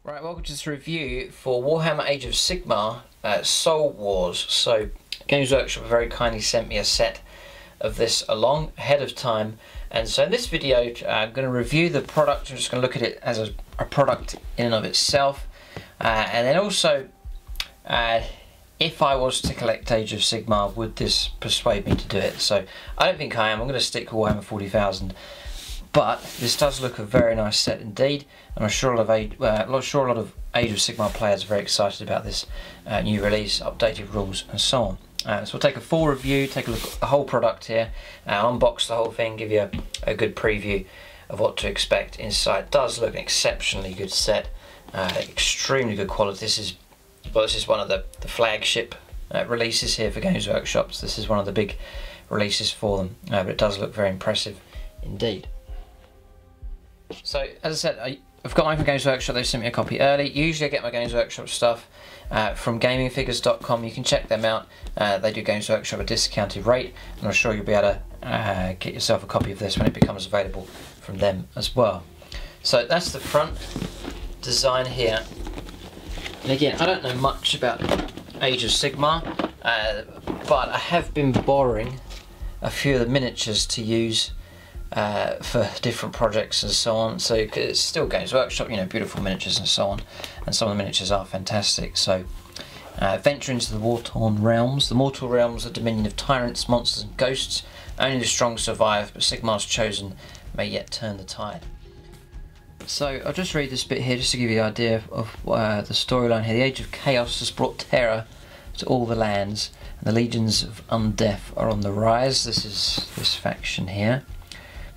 Right, welcome to this review for Warhammer Age of Sigmar Soul Wars. So, Games Workshop very kindly sent me a set of this along ahead of time, and so in this video I'm going to review the product. I'm just going to look at it as a product in and of itself, and then also if I was to collect Age of Sigmar, would this persuade me to do it? So I don't think I am. I'm going to stick with Warhammer 40,000. But this does look a very nice set indeed, and I'm sure a lot of Age of Sigmar players are very excited about this new release, updated rules and so on. So we'll take a full review, take a look at the whole product here, unbox the whole thing, give you a good preview of what to expect inside. It does look an exceptionally good set, extremely good quality. This is one of the flagship releases here for Games Workshops. This is one of the big releases for them, but it does look very impressive indeed. So, as I said, I've got mine from Games Workshop. They sent me a copy early. Usually I get my Games Workshop stuff from gamingfigures.com. You can check them out. They do Games Workshop at a discounted rate, and I'm sure you'll be able to get yourself a copy of this when it becomes available from them as well. So that's the front design here. And again, I don't know much about Age of Sigmar, but I have been borrowing a few of the miniatures to use for different projects and so on. So it's still Games Workshop, you know, beautiful miniatures and so on, and some of the miniatures are fantastic. So venture into the war-torn realms. The mortal realms are dominion of tyrants, monsters and ghosts. Only the strong survive, but Sigmar's chosen may yet turn the tide. So I'll just read this bit here just to give you an idea of the storyline here. The Age of Chaos has brought terror to all the lands, and the legions of undeath are on the rise. This is this faction here.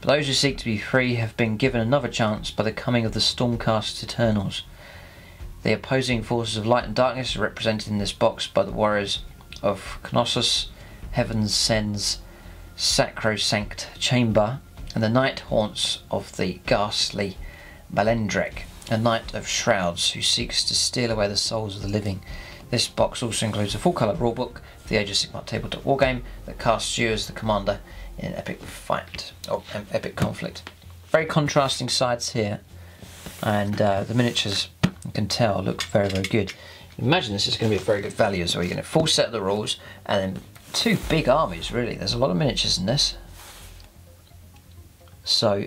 But those who seek to be free have been given another chance by the coming of the Stormcast Eternals. The opposing forces of light and darkness are represented in this box by the warriors of Knossos, Heaven Sends, Sacrosanct Chamber, and the night haunts of the ghastly Malendrek, a knight of shrouds who seeks to steal away the souls of the living. This box also includes a full-colour rulebook for the Age of Sigmar tabletop wargame that casts you as the commander in epic fight or epic conflict. Very contrasting sides here, and the miniatures, you can tell, look very, very good. Imagine this is going to be a very good value as well. You're going to full set of the rules, and then two big armies. Really, there's a lot of miniatures in this. So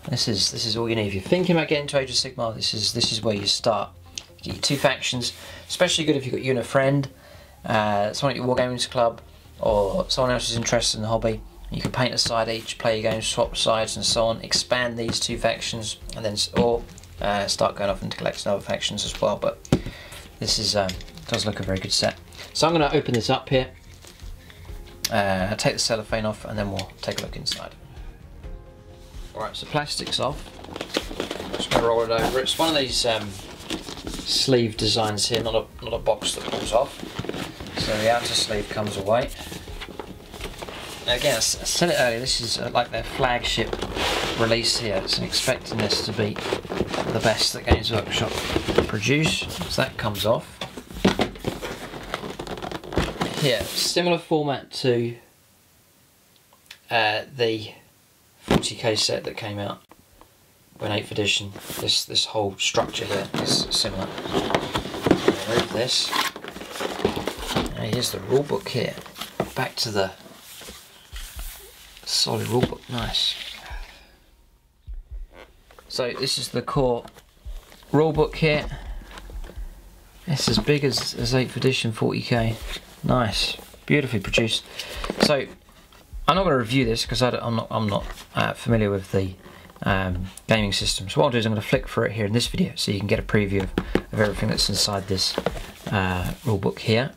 this is all you need if you're thinking about getting into Age of Sigmar. This is where you start. You get your two factions, especially good if you've got you and a friend, someone at your Wargames club, or someone else who's interested in the hobby. You can paint a side each, play your games, swap sides and so on, expand these two factions, and then start going off into collecting other factions as well. But this does look a very good set. So I'm going to open this up here, take the cellophane off, and then we'll take a look inside. Alright, so plastic's off. Just going to roll it over. It's one of these sleeve designs here, not a box that pulls off. So the outer sleeve comes away. Again, I said it earlier, this is like their flagship release here, so I'm expecting this to be the best that Games Workshop produce. So that comes off. Here, similar format to the 40k set that came out in 8th edition. This whole structure here is similar. Remove this. And here's the rulebook here. Back to the solid rulebook, nice. So this is the core rulebook here. It's as big as 8th edition 40k. Nice, beautifully produced. So I'm not going to review this because I'm not familiar with the gaming system. So what I'll do is I'm going to flick through it here in this video so you can get a preview of everything that's inside this rulebook here.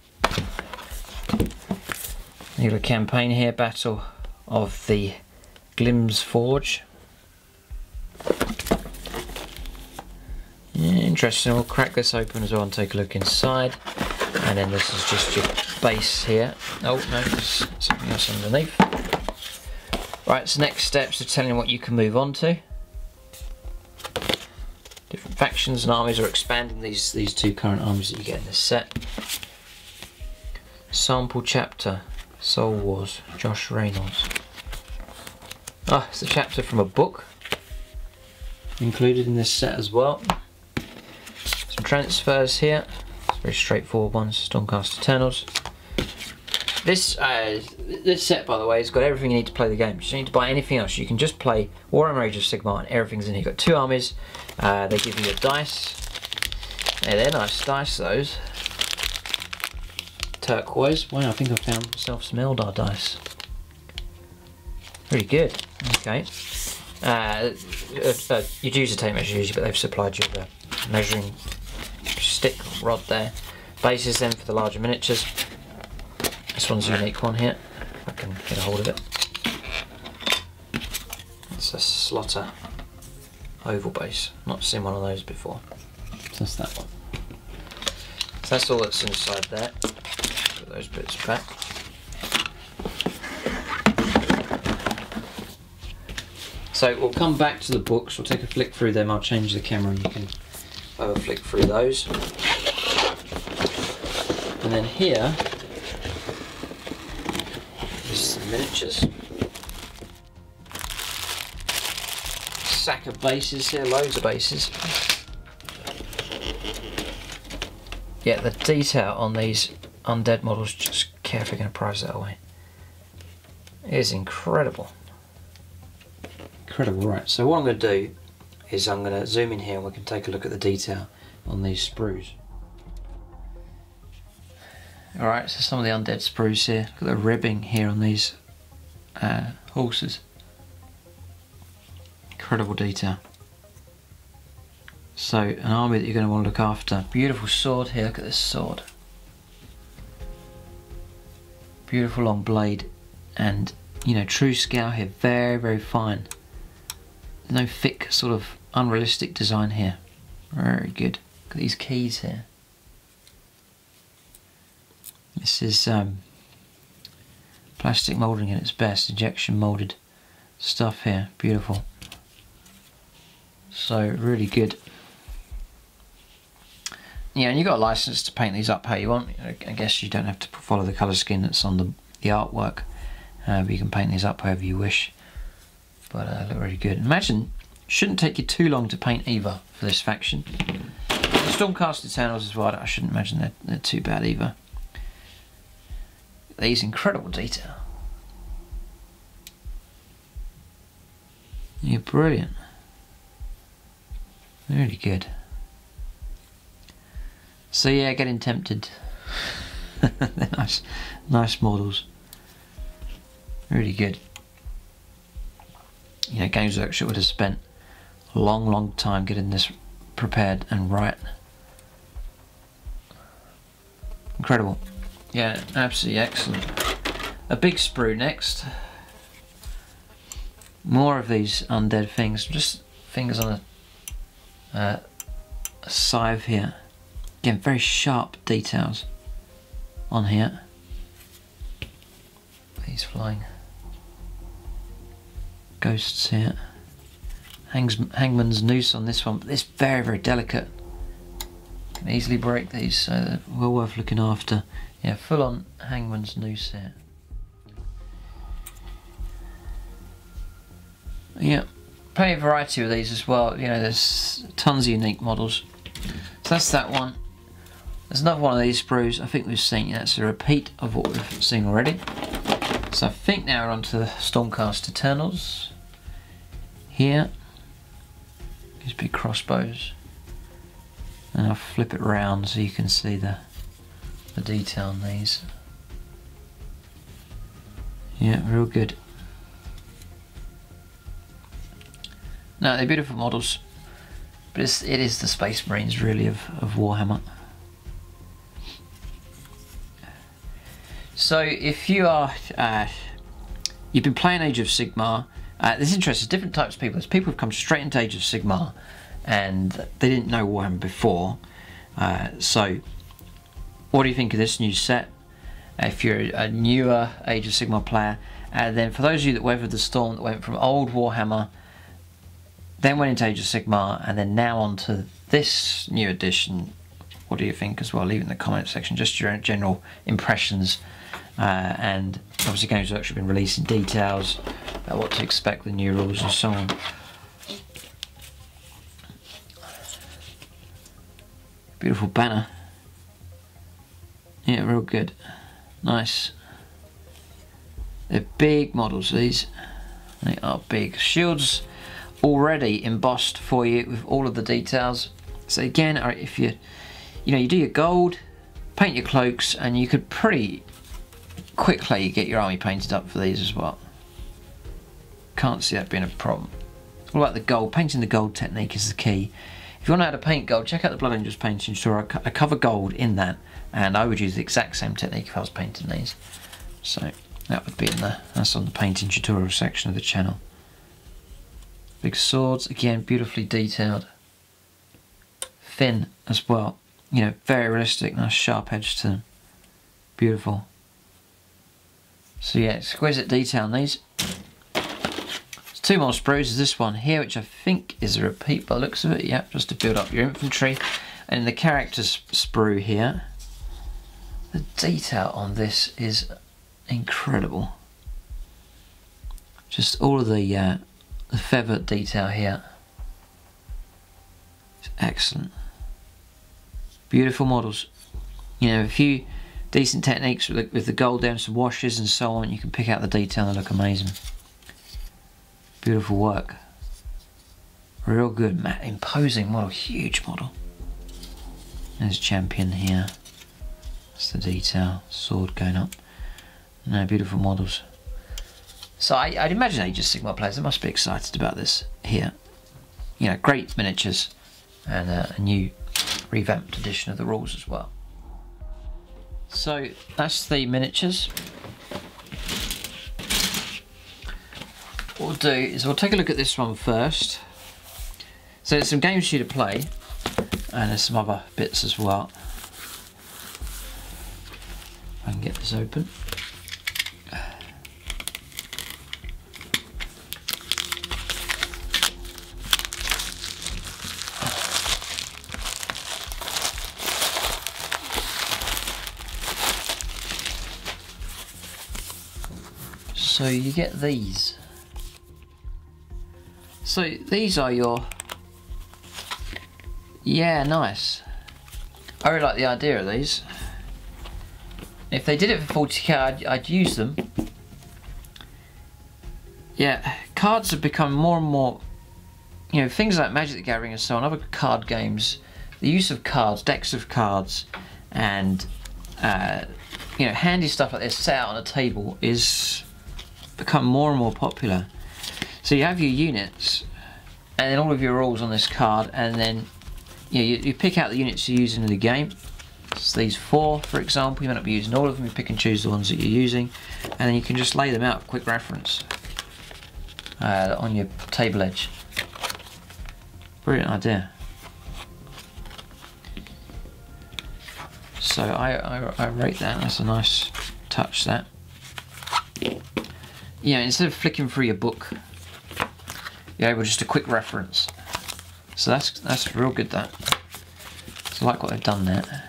You've got a campaign here, Battle of the Glims Forge. Yeah, interesting. We'll crack this open as well and take a look inside. And then this is just your base here. Oh no, there's something else underneath. Right, so next steps are telling you what you can move on to. Different factions and armies are expanding these two current armies that you get in this set. Sample chapter. Soul Wars, Josh Reynolds. Ah, it's a chapter from a book included in this set as well. transfers here. It's very straightforward ones. Stormcast Eternals. This set, by the way, has got everything you need to play the game. You don't need to buy anything else. You can just play Warhammer Age of Sigmar and everything's in here. You've got 2 armies. They give you a dice. Yeah, they're nice dice, those. Turquoise. Wow, I think I found myself some Eldar dice. Really good. Okay. You'd use a tape measure usually, but they've supplied you with a measuring stick rod there. Bases then for the larger miniatures. This one's a unique one here, if I can get a hold of it. It's a Slaughter oval base. Not seen one of those before. So that's that one. So that's all that's inside there. Put those bits back. So we'll come back to the books, we'll take a flick through them, I'll change the camera and you can have a flick through those. And then here, some miniatures. Sack of bases here, loads of bases. Yeah, the detail on these undead models, just carefully going to prize that away. It is incredible. Incredible, right. So what I'm going to do is I'm going to zoom in here and we can take a look at the detail on these sprues. Alright, so some of the undead sprues here. Look at the ribbing here on these horses. Incredible detail. So, an army that you're going to want to look after. Beautiful sword here, look at this sword. Beautiful long blade. And, you know, true scale here. Very, very fine. No thick, sort of unrealistic design here. Very good. Look at these keys here. This is plastic moulding at its best, injection moulded stuff here, beautiful. So really good. Yeah, and you've got a license to paint these up how you want. I guess you don't have to follow the colour scheme that's on the artwork, but you can paint these up however you wish. But look really good. Imagine, shouldn't take you too long to paint either for this faction. The Stormcast Eternals as well, I shouldn't imagine they're too bad either. These incredible detail. You're brilliant. Really good. So yeah, getting tempted. They're nice models. Really good. You know, Games Workshop would have spent a long time getting this prepared and right. Incredible. Yeah, absolutely excellent. A big sprue next. More of these undead things. Just fingers on a scythe here. Again, very sharp details on here. These flying ghosts here. Hangman's noose on this one, but this very, very delicate. Can easily break these, so they're well worth looking after. Yeah, full on Hangman's noose here. Yeah, plenty of variety with these as well. You know, there's tons of unique models. So that's that one. There's another one of these sprues I think we've seen. Yeah, it's a repeat of what we've seen already. So I think now we're on to the Stormcast Eternals. Here, these big crossbows. And I'll flip it round so you can see the detail on these. Yeah, real good. No, they're beautiful models, but it is the Space Marines really of Warhammer. So if you are, you've been playing Age of Sigmar, this interests different types of people. There's people who've come straight into Age of Sigmar and they didn't know Warhammer before. So what do you think of this new set? If you're a newer Age of Sigmar player, then for those of you that weathered the storm, that went from old Warhammer, then went into Age of Sigmar, and then now onto this new edition, what do you think as well? Leave it in the comment section, just your general impressions. And obviously Games Workshop have been releasing details about what to expect, the new rules and so on. Beautiful banner. Yeah, real good. Nice. They're big models, these. They are big. Shields already embossed for you with all of the details. So again, if you do your gold, paint your cloaks, and you could pretty quickly get your army painted up for these as well. Can't see that being a problem. What about the gold? Painting the gold technique is the key. If you want to know how to paint gold, check out the Blood Angels painting tutorial. I cover gold in that, and I would use the exact same technique if I was painting these. So that would be that's on the painting tutorial section of the channel. Big swords, again, beautifully detailed. Thin as well. You know, very realistic, nice sharp edge to them. Beautiful. So yeah, exquisite detail on these. There's two more sprues. There's this one here, which I think is a repeat by the looks of it. Yep, just to build up your infantry. And the characters sprue here. The detail on this is incredible. Just all of the feather detail here. It's excellent. Beautiful models. You know, a few decent techniques with the gold down, some washes and so on. You can pick out the detail and they look amazing. Beautiful work. Real good, imposing model, huge model. There's champion here. That's the detail. Sword going up. No, beautiful models. So I'd imagine Age of Sigmar players, they must be excited about this here. You know, great miniatures and a new revamped edition of the rules as well. So that's the miniatures. What we'll do is we'll take a look at this one first. So there's some games for you to play, and there's some other bits as well. If I can get this open. So you get these. So these are your... Yeah, nice. I really like the idea of these. If they did it for 40k, I'd use them. Yeah, cards have become more and more... You know, things like Magic the Gathering and so on, other card games, the use of cards, decks of cards, and you know, handy stuff like this set out on a table is become more and more popular. So you have your units and then all of your rules on this card, and then you pick out the units you're using in the game. So these 4, for example, you might not be using all of them, you pick and choose the ones that you're using, and then you can just lay them out for quick reference on your table edge. Brilliant idea. So I rate that. That's a nice touch, that. Yeah, instead of flicking through your book, you're able just a quick reference. So that's real good, that. So I like what they've done there.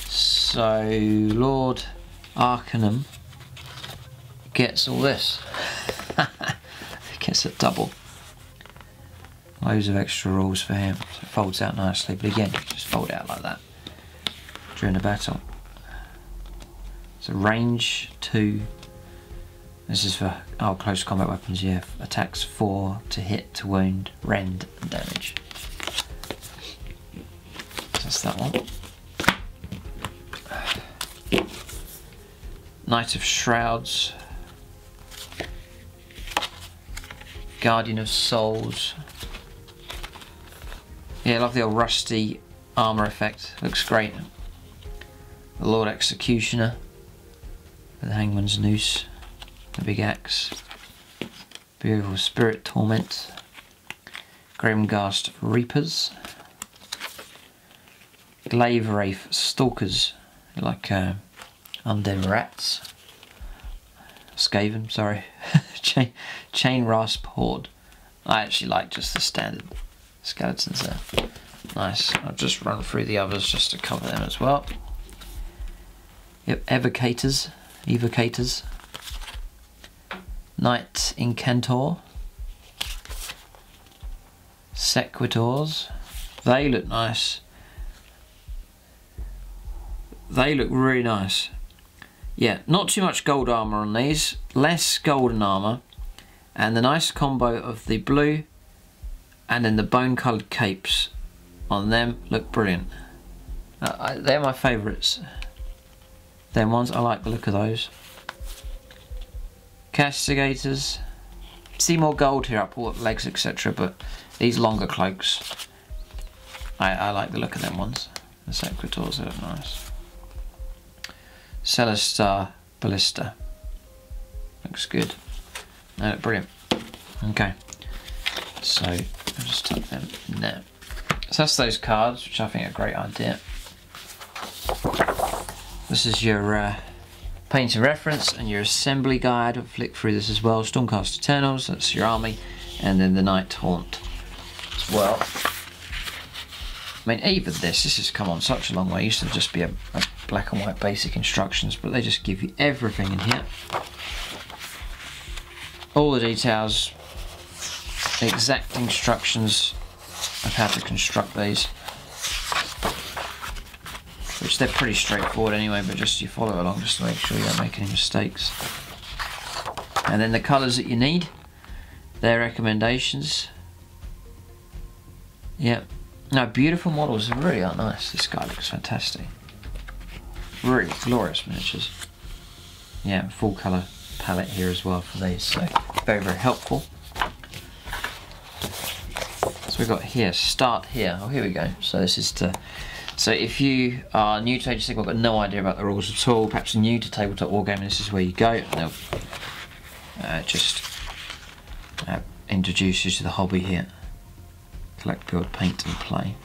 So Lord Arcanum gets all this. Gets a double. Loads of extra rules for him. So it folds out nicely, but again, just fold it out like that during the battle. So range 2. This is for close combat weapons, yeah. Attacks 4 to hit, to wound, rend, and damage. So that's that one. Knight of Shrouds. Guardian of Souls. Yeah, I love the old rusty armour effect. Looks great. The Lord Executioner. With the Hangman's Noose. The big axe. Beautiful Spirit Torment. Grimghast Reapers. Glaive Wraith Stalkers. Like undead rats. Skaven, sorry. Chain Rasp Horde. I actually like just the standard skeletons there. Nice. I'll just run through the others just to cover them as well. Yep, Evocators. Knight Incantor. Sequitors. They look nice. they look really nice. Yeah, not too much gold armour on these, less golden armour, and the nice combo of the blue and then the bone coloured capes on them look brilliant. They're my favourites. Them ones, I like the look of those. Castigators. See more gold here up all the legs, etc. But these longer cloaks, I like the look of them ones. The Sequitors, they look nice. Celestar Ballista. Looks good. They look brilliant. Okay. So I'll just tuck them in there. So that's those cards, which I think are a great idea. This is your painting reference and your assembly guide. I'll flick through this as well. Stormcast Eternals, that's your army, and then the Night Haunt as well. I mean, even this has come on such a long way. It used to just be a black and white basic instructions, but they just give you everything in here. All the details, the exact instructions of how to construct these, which they're pretty straightforward anyway, but just you follow along just to make sure you don't make any mistakes. And then the colours that you need, their recommendations. Yeah, no, beautiful models, they really are nice. This guy looks fantastic. Really glorious miniatures. Yeah, full colour palette here as well for these, so very, very helpful. So we've got here, start here. Oh, here we go. So this is to, so if you are new to Age of Sigmar, got no idea about the rules at all, perhaps new to tabletop wargaming, this is where you go, and they'll just introduce you to the hobby here. Collect, build, paint and play.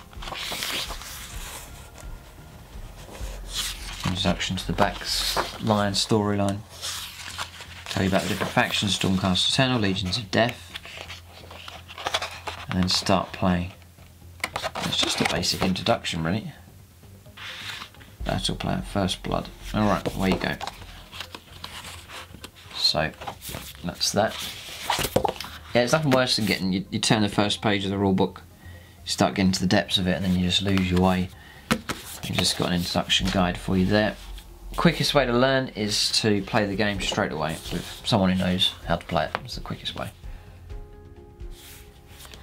Introduction to the backline storyline. Tell you about the different factions, Stormcast Eternal, Legions of Death. And then start playing. It's just a basic introduction really. Battle plan, First Blood. Alright, away you go. So, that's that. Yeah, it's nothing worse than getting, you turn the first page of the rulebook, you start getting to the depths of it and then you just lose your way. You've just got an introduction guide for you there. Quickest way to learn is to play the game straight away with someone who knows how to play it. It's the quickest way.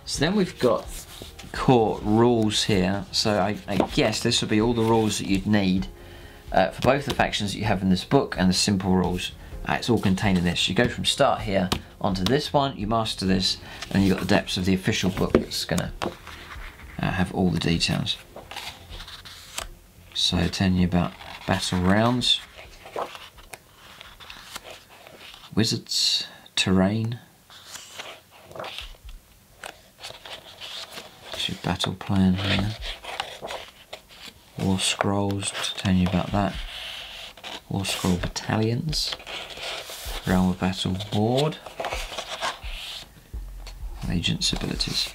So then we've got core rules here. So I guess this will be all the rules that you'd need for both the factions that you have in this book and the simple rules. It's all contained in this. You go from start here onto this one, you master this, and you've got the depths of the official book that's going to have all the details. So telling you about battle rounds, wizards, terrain, that's your battle plan here, war scrolls, telling you about that, war scroll battalions, realm of battle board, agents abilities.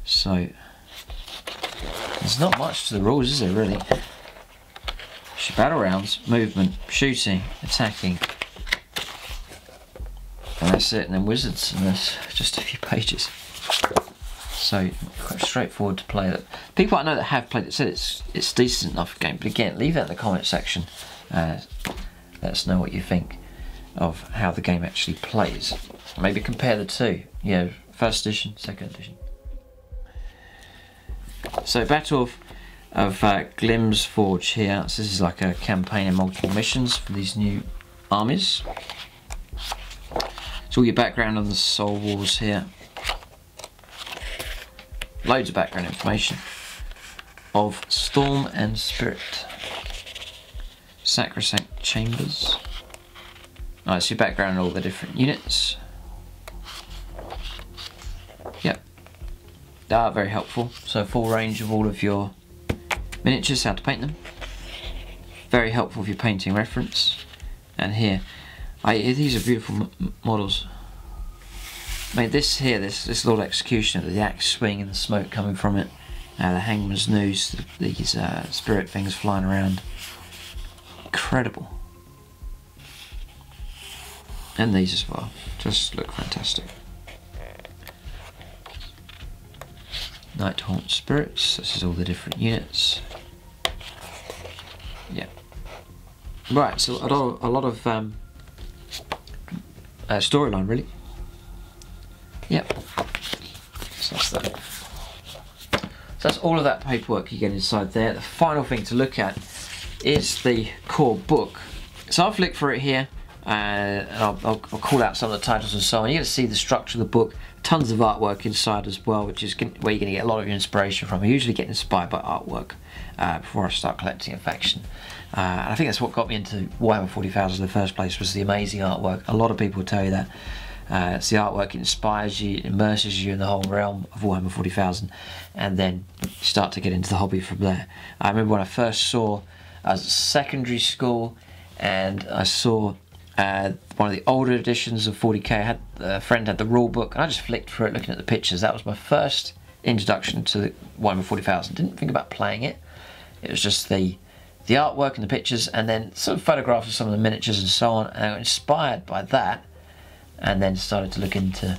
So there's not much to the rules, is there really? It's your battle rounds, movement, shooting, attacking, and that's it. And then wizards, and there's just a few pages. So quite straightforward to play. That people I know that have played it said it's decent enough game. But again, leave that in the comment section. Let us know what you think of how the game actually plays. Maybe compare the two. Yeah, first edition, second edition. So Battle of Glim's Forge here. So this is like a campaign and multiple missions for these new armies. So all your background on the Soul Wars here. Loads of background information of Storm and Spirit. Sacrosanct Chambers. Alright, so your background on all the different units. Yep. Very helpful. So full range of all of your miniatures, how to paint them. Very helpful for your painting reference. And here, these are beautiful models. I mean, this here, this little execution of the axe swing and the smoke coming from it. The hangman's noose, these spirit things flying around. Incredible. And these as well, just look fantastic. Nighthaunt Spirits. This is all the different units. Yeah. Right, so a lot of storyline, really. Yep. So that's that. So that's all of that paperwork you get inside there. The final thing to look at is the core book. So I'll flick through it here, and I'll call out some of the titles and so on. You're going to see the structure of the book. Tons of artwork inside as well, which is where you're going to get a lot of your inspiration from. I usually get inspired by artwork before I start collecting a faction. And I think that's what got me into Warhammer 40,000 in the first place, was the amazing artwork. A lot of people tell you that. It's the artwork inspires you, immerses you in the whole realm of Warhammer 40,000, and then you start to get into the hobby from there. I remember when I first saw, I was at secondary school, and I saw one of the older editions of 40k. I had a friend had the rule book, and I just flicked through it looking at the pictures. That was my first introduction to the Warhammer 40,000. Didn't think about playing it. It was just the artwork and the pictures, and then sort of photographs of some of the miniatures and so on, and I got inspired by that, and then started to look into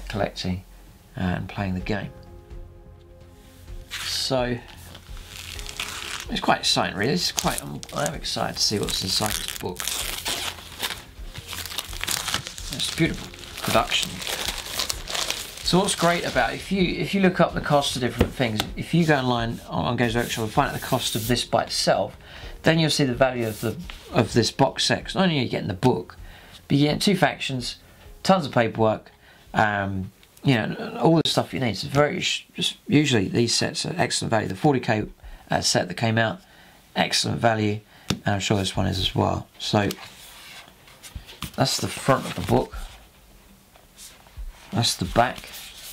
collecting and playing the game. So it's quite exciting, really. It's quite. I am excited to see what's inside this book. It's beautiful production. So what's great about it, if you look up the cost of different things, if you go online on Games Workshop and find out the cost of this by itself, then you'll see the value of this box set. 'Cause not only are you getting the book, but you're getting 2 factions, tons of paperwork, you know, all the stuff you need. It's very, just usually these sets are excellent value. The 40k set that came out, excellent value, and I'm sure this one is as well. So that's the front of the book. That's the back.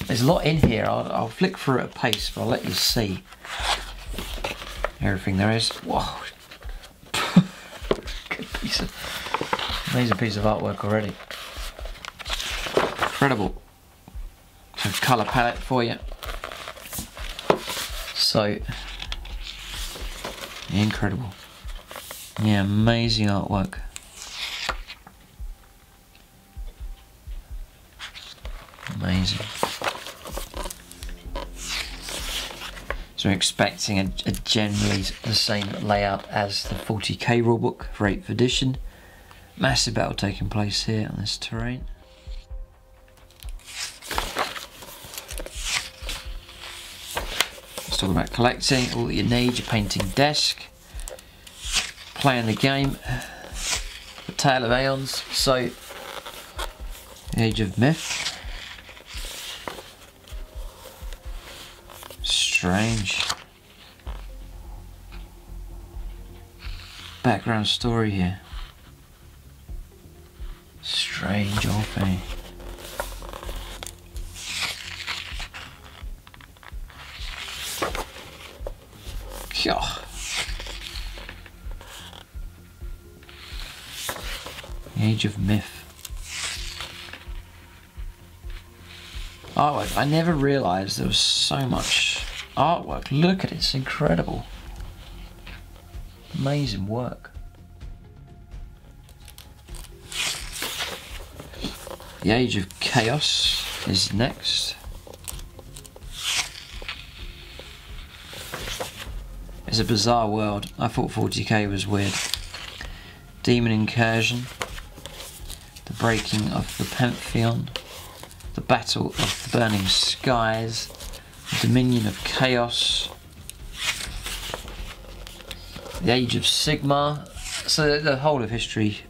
There's a lot in here. I'll flick through at a pace, but I'll let you see everything there is. Whoa. Good piece of, amazing piece of artwork already. Incredible. Some colour palette for you. So incredible. Yeah, amazing artwork. Amazing. So we're expecting a generally the same layout as the 40k rulebook for 8th edition. Massive battle taking place here on this terrain. Let's talk about collecting. All that you need: your painting desk, playing the game, the Tale of Aeons, so the Age of Myth. Strange. Background story here. Strange old thing. God. The Age of Myth. Artwork. I never realised there was so much artwork. Look at it, it's incredible. Amazing work. The Age of Chaos is next. It's a bizarre world. I thought 40k was weird. Demon Incursion. The Breaking of the Pantheon. The Battle of the Burning Skies. The Dominion of Chaos. The Age of Sigmar. So the whole of history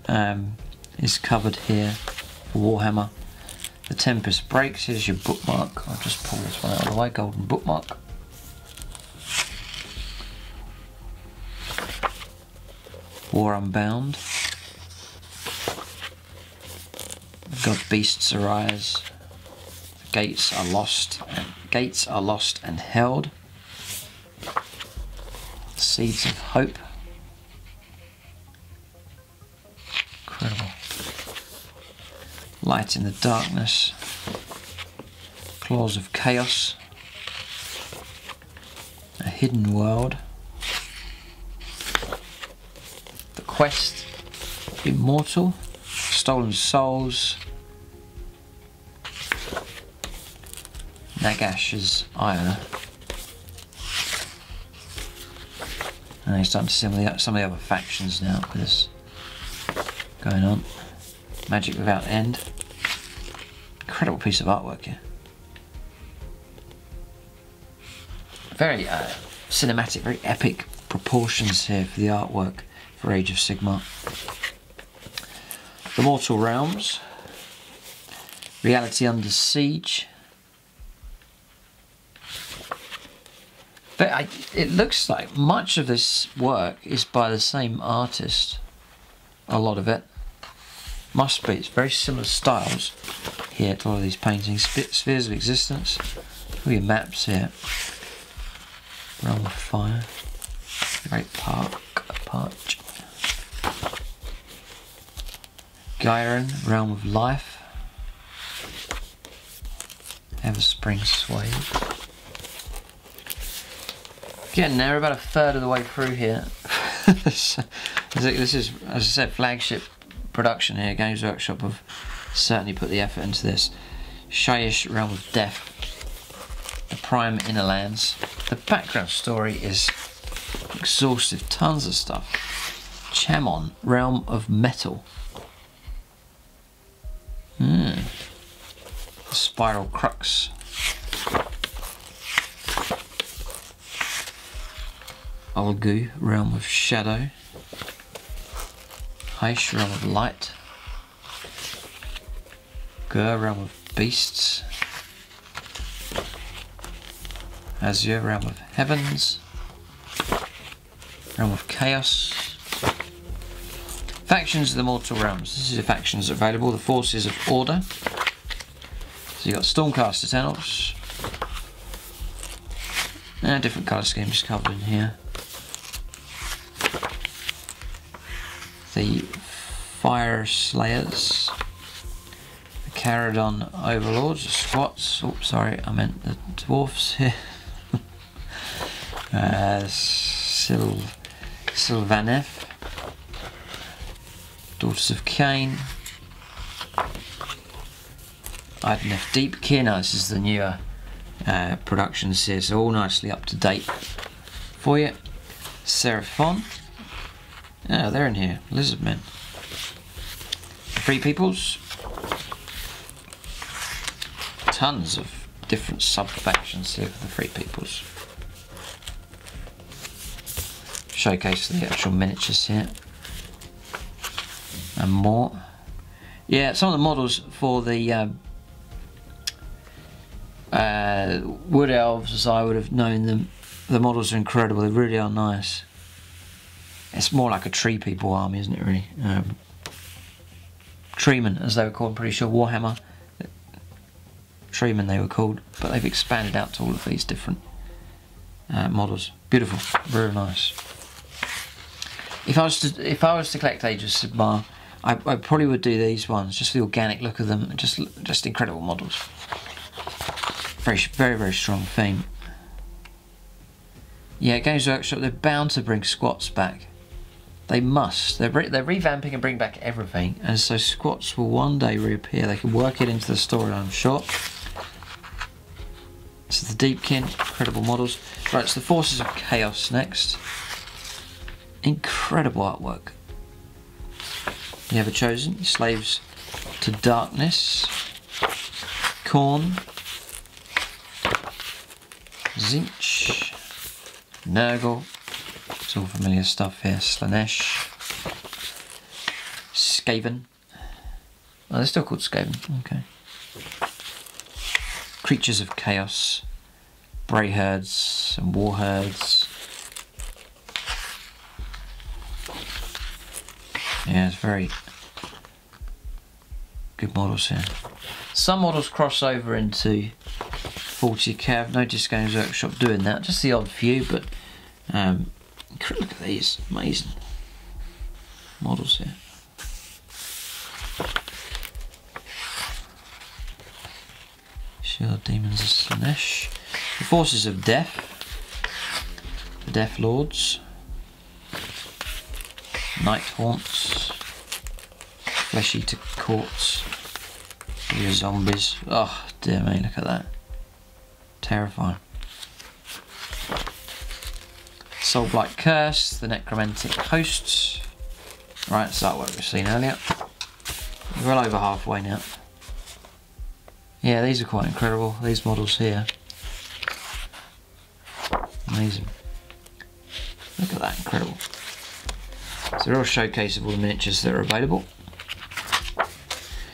is covered here for Warhammer. The Tempest Breaks. Here's your bookmark. I'll just pull this one out of the way. Golden bookmark. War Unbound. God Beasts Arise. Gates are lost and held. Seeds of Hope. Incredible. Light in the Darkness. Claws of Chaos. A Hidden World. The Quest. Immortal. Stolen Souls. Nagash's Ire. And you're starting to see some of the other factions now with this going on. Magic Without End. Incredible piece of artwork here. Very cinematic, very epic proportions here for the artwork for Age of Sigmar. The Mortal Realms. Reality Under Siege. But it looks like much of this work is by the same artist. A lot of it. Must be. It's very similar styles here to all of these paintings. Spheres of Existence. Look at your maps here. Realm of Fire. Great Parch. Gyron, Realm of Life. Everspring Swathe. Getting there, about a third of the way through here. This is, as I said, flagship production here. Games Workshop have certainly put the effort into this. Shayish, Realm of Death. The Prime Inner Lands. The background story is exhaustive, tons of stuff. Chamon, Realm of Metal. The Spiral Crux. Olgu, Realm of Shadow. Heish, Realm of Light. Gur, Realm of Beasts. Azure, Realm of Heavens. Realm of Chaos. Factions of the Mortal Realms. This is the factions available. The Forces of Order. So you've got Stormcast Eternals. Different colour schemes covered in here. The Fire Slayers. The Caradon Overlords. The Squats. Oh, sorry, I meant the Dwarfs here. Sylvaneth. Daughters of Cain. Ideneth Deepkin. Now this is the newer productions here, so all nicely up to date for you. Seraphon. Yeah, they're in here. Lizardmen. Free Peoples. Tons of different sub-factions here for the Free Peoples. Showcase the actual miniatures here. And more. Yeah, some of the models for the Wood Elves, as I would have known them, the models are incredible. They really are nice. It's more like a Tree People army, isn't it, really? Treemen, as they were called, I'm pretty sure. Warhammer. Treemen they were called, but they've expanded out to all of these different models. Beautiful, very nice. If I was to collect Age of Sigmar, I probably would do these ones, just the organic look of them, just incredible models. Very, very strong theme. Yeah, Games Workshop, they're bound to bring squats back. They must. They're revamping and bringing back everything, and so squats will one day reappear. They can work it into the story, I'm sure. This is the Deepkin, incredible models. Right, it's the Forces of Chaos next. Incredible artwork. You have a chosen. Slaves to Darkness. Khorne. Tzeentch. Nurgle. It's all familiar stuff here. Slaanesh. Skaven. Oh, they're still called Skaven. Okay. Creatures of Chaos. Bray Herds and War Herds. Yeah, it's very good models here. Some models cross over into 40k. I've noticed Games Workshop doing that. Just the odd few, but look at these. Amazing models here. Shield Demons of Slaanesh. The Forces of Death. The Death Lords. Night Haunts. Flesh Eater Courts. Your zombies. Oh dear me, look at that. Terrifying. Soulblight Curse, the Necromantic Hosts. Right, it's artwork we've seen earlier. We're well over halfway now. Yeah, these are quite incredible, these models here. Amazing. Look at that, incredible. It's a real showcase of all the miniatures that are available.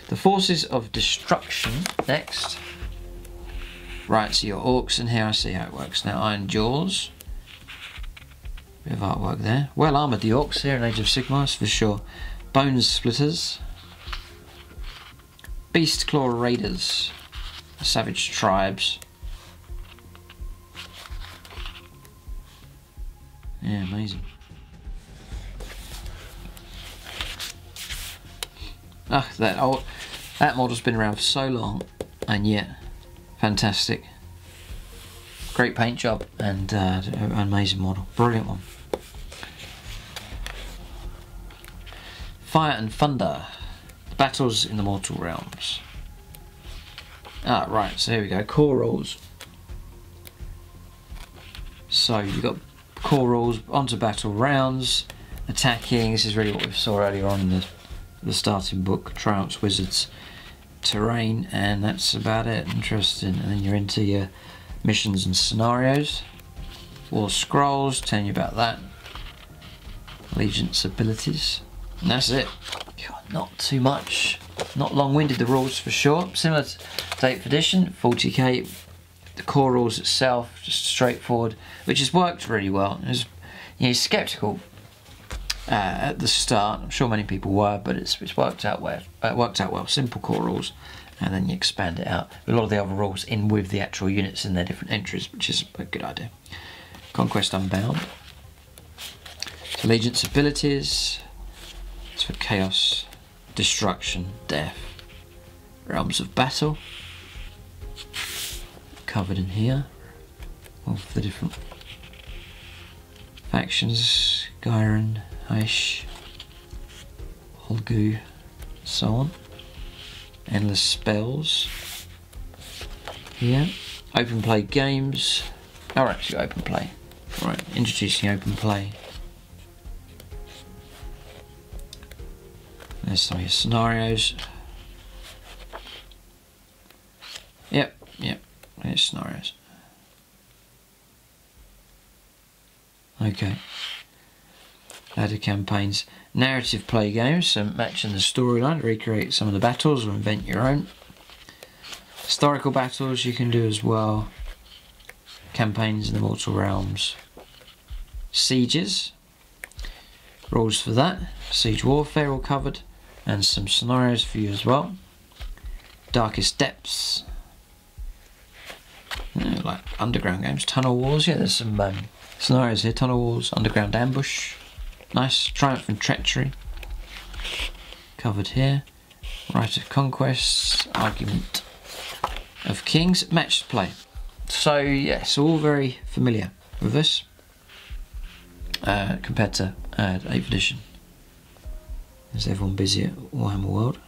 The Forces of Destruction next. Right, so your orcs in here, I see how it works now. Iron Jaws. Bit of artwork there. Well armoured, the orcs here in Age of Sigmar, for sure. Bones Splitters. Beast Claw Raiders. Savage Tribes. Yeah, amazing. Ah, that model's been around for so long, and yet fantastic. Great paint job and an amazing model. Brilliant one. Fire and Thunder. Battles in the Mortal Realms. Ah, right, so here we go. Core rules. So you've got core rules onto battle rounds, attacking. This is really what we saw earlier on in the starting book. Triumphs, Wizards, terrain, and that's about it. Interesting. And then you're into your missions and scenarios. War Scrolls, telling you about that. Allegiance abilities. And that's it. God, not too much. Not long-winded, the rules for sure. Similar to 8th edition, 40k. The core rules itself, just straightforward, which has worked really well. You're sceptical at the start. I'm sure many people were, but it's worked out well. Simple core rules, and then you expand it out. A lot of the other rules in with the actual units in their different entries, which is a good idea. Conquest Unbound. Allegiance abilities. It's for chaos, destruction, death. Realms of Battle. Covered in here of the different factions, Gyron, Aish, Holgu, so on. Endless spells here. Open play games. Oh, actually open play. Right, introducing open play. There's some of your scenarios. Yep. There's scenarios. Okay. Ladder campaigns. Narrative play games, so matching the storyline, recreate some of the battles or invent your own. Historical battles you can do as well. Campaigns in the Mortal Realms. Sieges. Rules for that. Siege Warfare all covered. And some scenarios for you as well. Darkest Depths. Like underground games, Tunnel Wars. Yeah, there's some scenarios here. Tunnel Wars, Underground Ambush. Nice. Triumph and Treachery. Covered here. Rite of Conquest. Argument of Kings. Matched play. So yes, all very familiar with this compared to 8th edition. Is everyone busy at Warhammer World?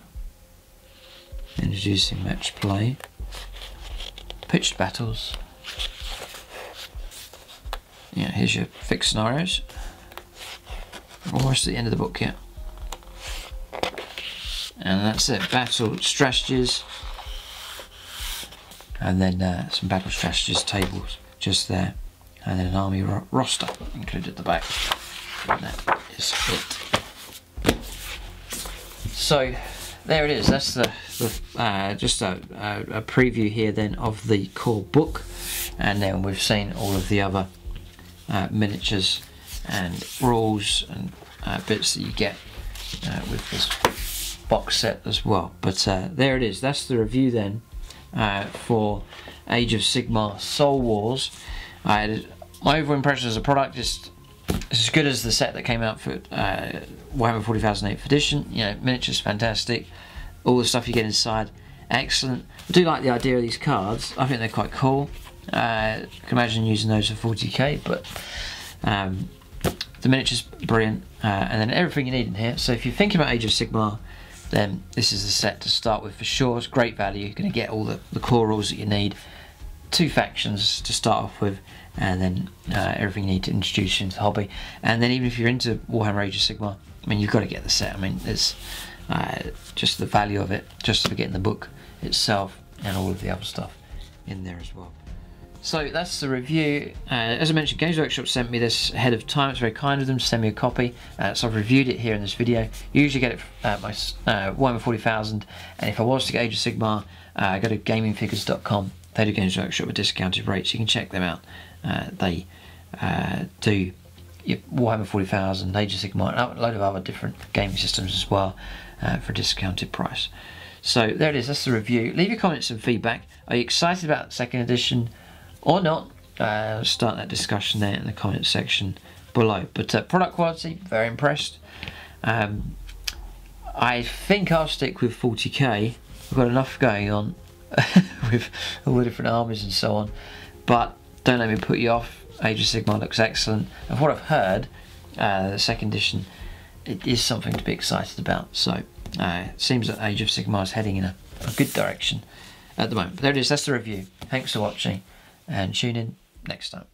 Introducing match play. Pitched battles. Yeah, here's your fixed scenarios. Almost at the end of the book here. And that's it. Battle strategies. And then some battle strategies tables just there. And then an army roster included at the back. And that is it. So there it is. That's just a preview here then of the core book, and then we've seen all of the other miniatures and rules and bits that you get with this box set as well. But there it is. That's the review then for Age of Sigmar Soul Wars. My overall impression as a product is as good as the set that came out for Warhammer 40,000 8th edition. You know, miniatures fantastic. All the stuff you get inside, excellent. I do like the idea of these cards. I think they're quite cool. I can imagine using those for 40k, but the miniature's brilliant, and then everything you need in here. So if you're thinking about Age of Sigmar, then this is the set to start with for sure. It's great value. You're going to get all the core rules that you need 2 factions to start off with, and then everything you need to introduce you into the hobby. And then even if you're into Warhammer Age of Sigmar, I mean, you've got to get the set. I mean, there's just the value of it, just for getting the book itself and all of the other stuff in there as well. So that's the review. As I mentioned, Games Workshop sent me this ahead of time. It's very kind of them to send me a copy. So I've reviewed it here in this video. You usually get it at my Warhammer 40,000, and if I was to get Age of Sigmar, go to gamingfigures.com. They do Games Workshop with discounted rates. You can check them out. They do Warhammer 40,000, Age of Sigmar, and a load of other different gaming systems as well for a discounted price. So there it is. That's the review. Leave your comments and feedback. Are you excited about the 2nd edition or not? Start that discussion there in the comment section below. But product quality, very impressed. I think I'll stick with 40k. I've got enough going on with all the different armies and so on. But don't let me put you off. Age of Sigmar looks excellent. And what I've heard, the 2nd edition, it is something to be excited about. So it seems that Age of Sigmar is heading in a good direction at the moment. But there it is. That's the review. Thanks for watching, and tune in next time.